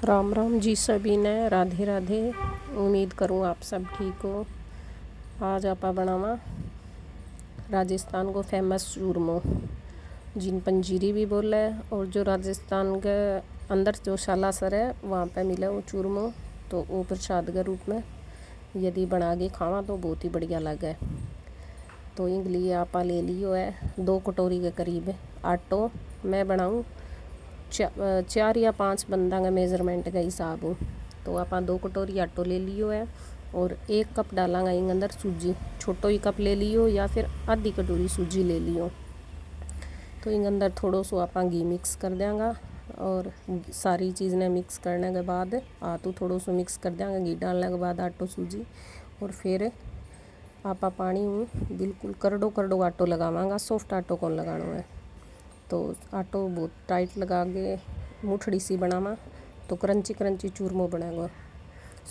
राम राम जी सभी ने, राधे राधे। उम्मीद करूँ आप सब ठीक हो। आज आपा बनावा राजस्थान को फेमस चूरमो, जिन पंजीरी भी बोले, और जो राजस्थान के अंदर जो सालासर है वहाँ पे मिले वो चूरमो। तो वो प्रसाद के रूप में यदि बना के खावा तो बहुत ही बढ़िया लगे। तो इनके लिए आपा ले लियो है 2 कटोरी के करीब आटो। मैं बनाऊँ 4 या 5 बंदा का मेज़रमेंट का हिसाब हो। तो आप 2 कटोरी आटो ले लियो है और 1 कप डालांगा इन अंदर सूजी। छोटो ही कप ले लियो या फिर आधी कटोरी सूजी ले लियो। तो इन अंदर थोड़ो सो आप घी मिक्स कर देंगा और सारी चीज़ ने मिक्स करने के बाद आटू थोड़ो सो मिक्स कर देंगे। घी डालने के बाद आटो सूजी और फिर आपा पानी बिल्कुल करडो करडो आटो लगावांगा। सॉफ्ट आटो कौन लगाना है। तो आटो बहुत टाइट लगा के मुठड़ी सी बनावा तो क्रंची क्रंची चूरमो बनेगा।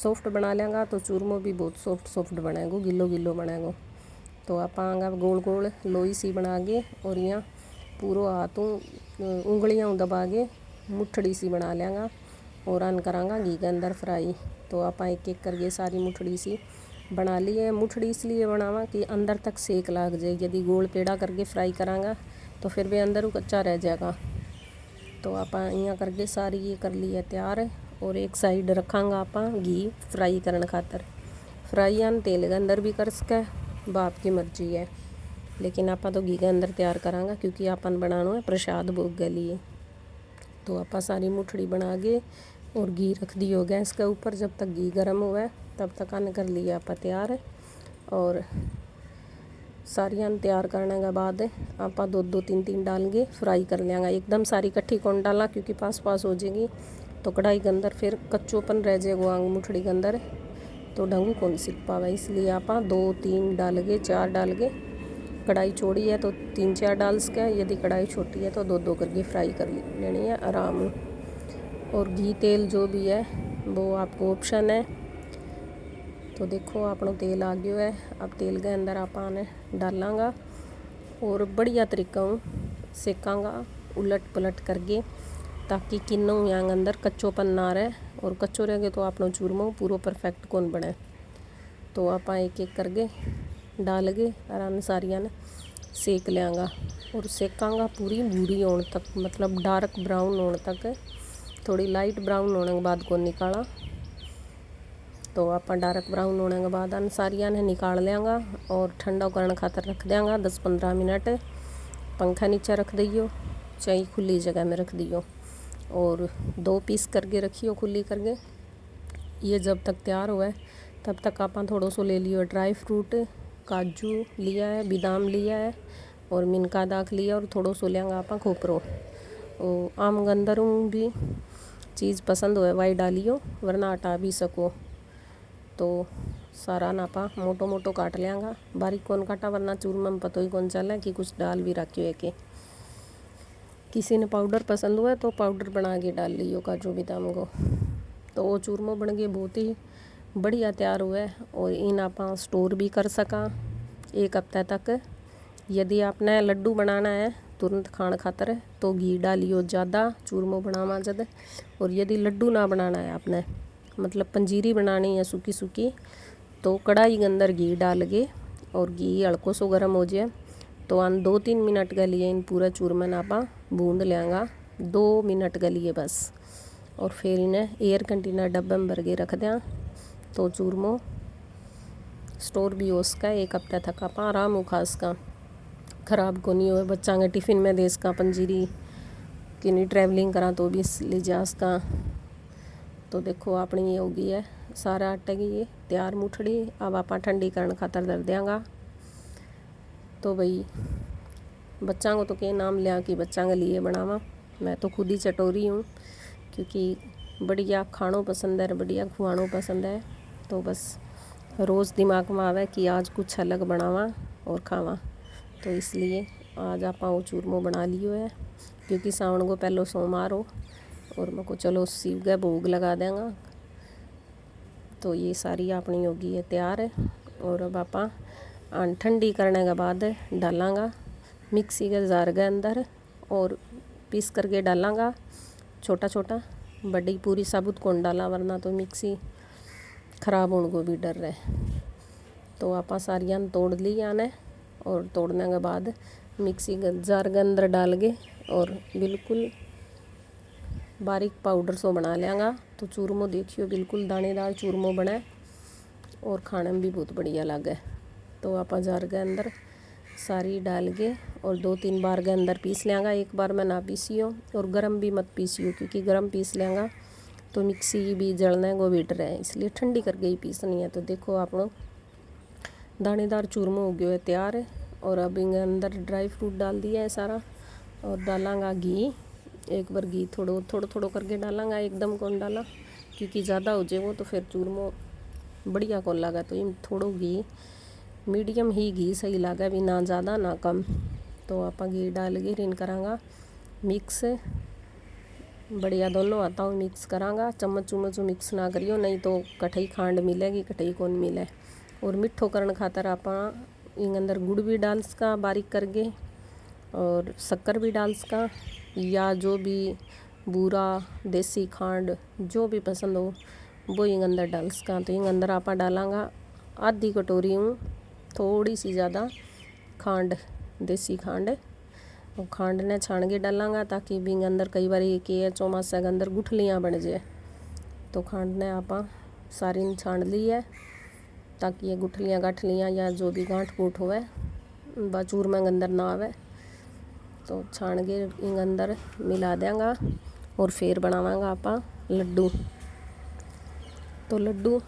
सॉफ्ट बना लेंगा तो चूरमो भी बहुत सॉफ्ट बनेगा, गिलो गिलो बनेगा। तो आप गोल गोल लोई सी बना के और यहाँ पूरा हाथों उंगलियाँ दबा के मुठड़ी सी बना लेंगा और अन करांगा घी के अंदर फ्राई। तो आप एक एक करके सारी मुठड़ी सी बना ली है। मुठड़ी इसलिए बनावा कि अंदर तक सेक लग जाए। यदि गोल पेड़ा करके फ्राई करांगा तो फिर भी अंदर वो कच्चा रह जाएगा। तो आप यहाँ करके सारी ये कर ली है तैयार। और एक साइड रखांगा आप घी फ्राई करने खातर। फ्राई आन तेल के अंदर भी कर सके, बाप की मर्जी है, लेकिन आप तो घी के अंदर तैयार करांगा क्योंकि आपन बनाना है प्रसाद भोग के लिए। तो आप सारी मुठड़ी बना के और घी रख दियो गैस के ऊपर। जब तक घी गर्म हुआ तब तक अन कर लिया आप तैयार। और सारियाँ तैयार करने के बाद आप 2 3 डाल के फ्राई कर लेंगे। एकदम सारी इकट्ठी कौन डाला क्योंकि पास पास हो जाएगी तो कढ़ाई के अंदर फिर कच्चोपन रह जाएगा आंग मुठड़ी के अंदर, तो ढंगू कौन सीख पावा। इसलिए आप 2 3 डाल के 4 डाल के, कढ़ाई छोड़ी है तो 3 4 डाल सके, यदि कढ़ाई छोटी है तो 2 2 करके फ्राई कर लेनी है आराम। और घी तेल जो भी है वो आपको ऑप्शन है। तो देखो अपना तेल आ गया है। अब तेल के अंदर आपाने डालांगा और बढ़िया तरीका सेकांगा उलट पलट करके, ताकि किन्नों यहाँ अंदर कच्चोपन ना रहे। और कच्चो रहेंगे तो अपना चूरमो पूरा परफेक्ट कौन बने। तो आप एक एक करके डाल के आराम सारिया ने सेक लेंगा और सेकांगा पूरी भूरी होने तक, मतलब डार्क ब्राउन होने तक। थोड़ी लाइट ब्राउन होने के बाद को निकाला। तो आप डार्क ब्राउन होने के बाद अन सारिया ने निकाल लेंगा और ठंडा करने खातर रख देंगा 10 15 मिनट। पंखा नीचे रख दियो, चाहे खुली जगह में रख दियो और 2 पीस करके रखियो खुली करके। ये जब तक तैयार हुआ है तब तक आप थोड़ो सो ले लियो ड्राई फ्रूट। काजू लिया है, बादाम लिया है और मिनका दाख लिया और थोड़ो सो लेंगे आप खोपरो। और आम गंदरों भी चीज़ पसंद हो वही डालियो, वरना हटा भी सको। तो सारा नापा मोटो मोटो काट लेंगा, बारीक कौन काटा, वरना चूरमा में पता ही कौन चला कि कुछ डाल भी रखियो है। कि किसी ने पाउडर पसंद हुआ तो पाउडर बना के डाल लियो काजू बादाम को। तो वो चूरमो बन के बहुत ही बढ़िया तैयार हुआ है। और इन आप स्टोर भी कर सका 1 हफ्ते तक। यदि आपने लड्डू बनाना है तुरंत खाण खातर तो घी डालियो ज़्यादा चूरमो बनावा जद। और यदि लड्डू ना बनाना है आपने, मतलब पंजीरी बनानी है सूखी सूखी, तो कढ़ाई के अंदर घी डाल के और घी हल्को सो गर्म हो जाए तो 2 3 मिनट के लिए इन पूरा चूरमन आप बूंद लेंगा, 2 मिनट के लिए बस। और फिर इन्हें एयर कंटेनर डब्बे में भर के रख दें तो चूरमो स्टोर भी हो सका 1 हफ्ते तक। आप आराम हो खा सका, खराब को नहीं हो। बच्चा के टिफ़िन में दे सका पंजीरी, कि नहीं ट्रैवलिंग करा तो भी ले जा सका। तो देखो अपनी ये होगी है सारा आटे की ये तैयार मुठड़ी। अब आप ठंडी करने खातर धर देंगा। तो भाई बच्चा को तो क्या नाम लिया कि बच्चा के लिए बनावा, मैं तो खुद ही चटोरी हूँ क्योंकि बढ़िया खानों पसंद है, बढ़िया खुआनो पसंद है। तो बस रोज़ दिमाग में आवे कि आज कुछ अलग बनावा और खावा। तो इसलिए आज आप चूरमो बना लियो है क्योंकि सावन को पहलो सोमवार हो और मैं को चलो शिव का भोग लगा देंगा। तो ये सारी अपनी होगी है तैयार है। और अब आप ठंडी करने के बाद डालांगा मिक्सी के जार के अंदर और पीस करके डालांगा छोटा छोटा। बड़ी पूरी साबुत कौन डाला वरना तो मिक्सी खराब होने को भी डर रहे। तो आप सारिया तोड़ लिया ने और तोड़ने के बाद मिक्सी जार के अंदर डाल के और बिल्कुल बारीक पाउडर सो बना लेंगा। तो चूरमो देखियो बिल्कुल दानेदार चूरमो बने और खाने में भी बहुत बढ़िया लगे। तो आप जार के अंदर सारी डाल के और 2-3 बार के अंदर पीस लेंगा। एक बार में ना पीसियो और गरम भी मत पीसियो, क्योंकि गरम पीस लेंगा तो मिक्सी भी जलने को बैठ रहे हैं, इसलिए ठंडी करके ही पीसनी है। तो देखो आप लोग दानेदार चूरमो हो गया है तैयार। और अब इनके अंदर ड्राई फ्रूट डाल दिया है सारा और डालांगा घी। एक बार घी थोड़ो करके डालांगा, एकदम कौन डाला क्योंकि ज़्यादा हो जाए वो तो फिर चूरमो बढ़िया कौन लगा। तो इन थोड़ो घी, मीडियम ही घी सही लगा, भी ना ज़्यादा ना कम। तो आप घी डाल के रिन करांगा मिक्स बढ़िया, दोनों हाथों मिक्स करांगा। चम्मच मिक्स ना करियो, नहीं तो कठई खांड मिलेगी, कठई कौन मिले। और मिठो करण खातर आप इन अंदर गुड़ भी डाल सका बारीक करके और शक्कर भी डाल सका, या जो भी बूरा देसी खांड जो भी पसंद हो वो इन अंदर डाल सका। तो इन अंदर आप डालांगा आधी कटोरी हूँ थोड़ी सी ज़्यादा खांड, देसी खांड। और खांड ने छान के डालांगा ताकि बिंग अंदर कई बार के चौमासा के अंदर गुठलियाँ बन जाए। तो खांड ने आप सारी छान ली है ताकि ये गुठलियाँ गाठलियाँ या जो भी गांठ कूट होवे वह चूरमा के अंदर ना आवे। तो छान के इन अंदर मिला देंगा और फिर बनावांगा आप लड्डू। तो लड्डू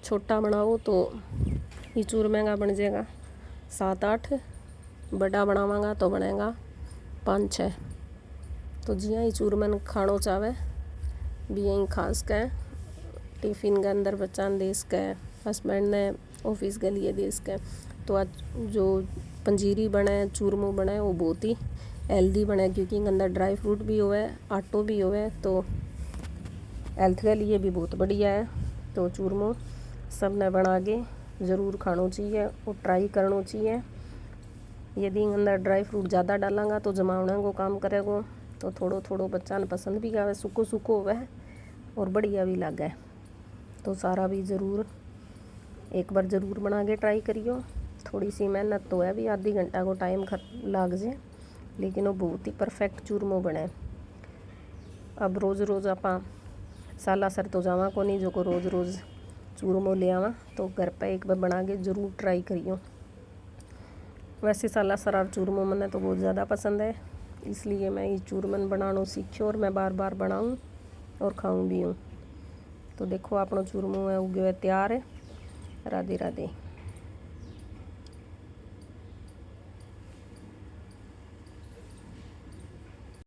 छोटा बनाओ तो ये चूरमे का बन जाएगा 7-8, बड़ा बनावांगा तो बनेगा 5-6। तो जिया ही चूरमन खानो चाहे भी यहीं खास के टिफ़िन के अंदर बच्चा ने देस के, हस्बैंड ने ऑफिस के लिए देस के। तो आज जो पंजीरी बने चूरमो बने वो बहुत ही हेल्दी बने, क्योंकि इनके अंदर ड्राई फ्रूट भी होवे, आटो भी होवे, तो हेल्थ के लिए भी बहुत बढ़िया है। तो चूरमो सब ने बना के ज़रूर खाना चाहिए और ट्राई करना चाहिए। यदि अंदर ड्राई फ्रूट ज़्यादा डालांगा तो जमावने को काम करेगा। तो थोड़ो बच्चा ने पसंद भी आवे, सूखो होवे और बढ़िया भी लगे। तो सारा भी ज़रूर एक बार ज़रूर बना के ट्राई करियो। थोड़ी सी मेहनत तो है भी, आधी घंटा को टाइम लग जाए, लेकिन वो बहुत ही परफेक्ट चूरमो बने। अब रोज़ आप साला सर तो जावा को नहीं जो को रोज़ चूरमो ले आवा। तो घर पे एक बार बना के ज़रूर ट्राई करियो। वैसे साला सर और चूरमो मैंने तो बहुत ज़्यादा पसंद है, इसलिए मैं ये चूरमन बनाना सीखियो और मैं बार बनाऊँ और खाऊँ भी हूँ। तो देखो अपना चूरमो है उगे हुए तैयार है। राधे राधे।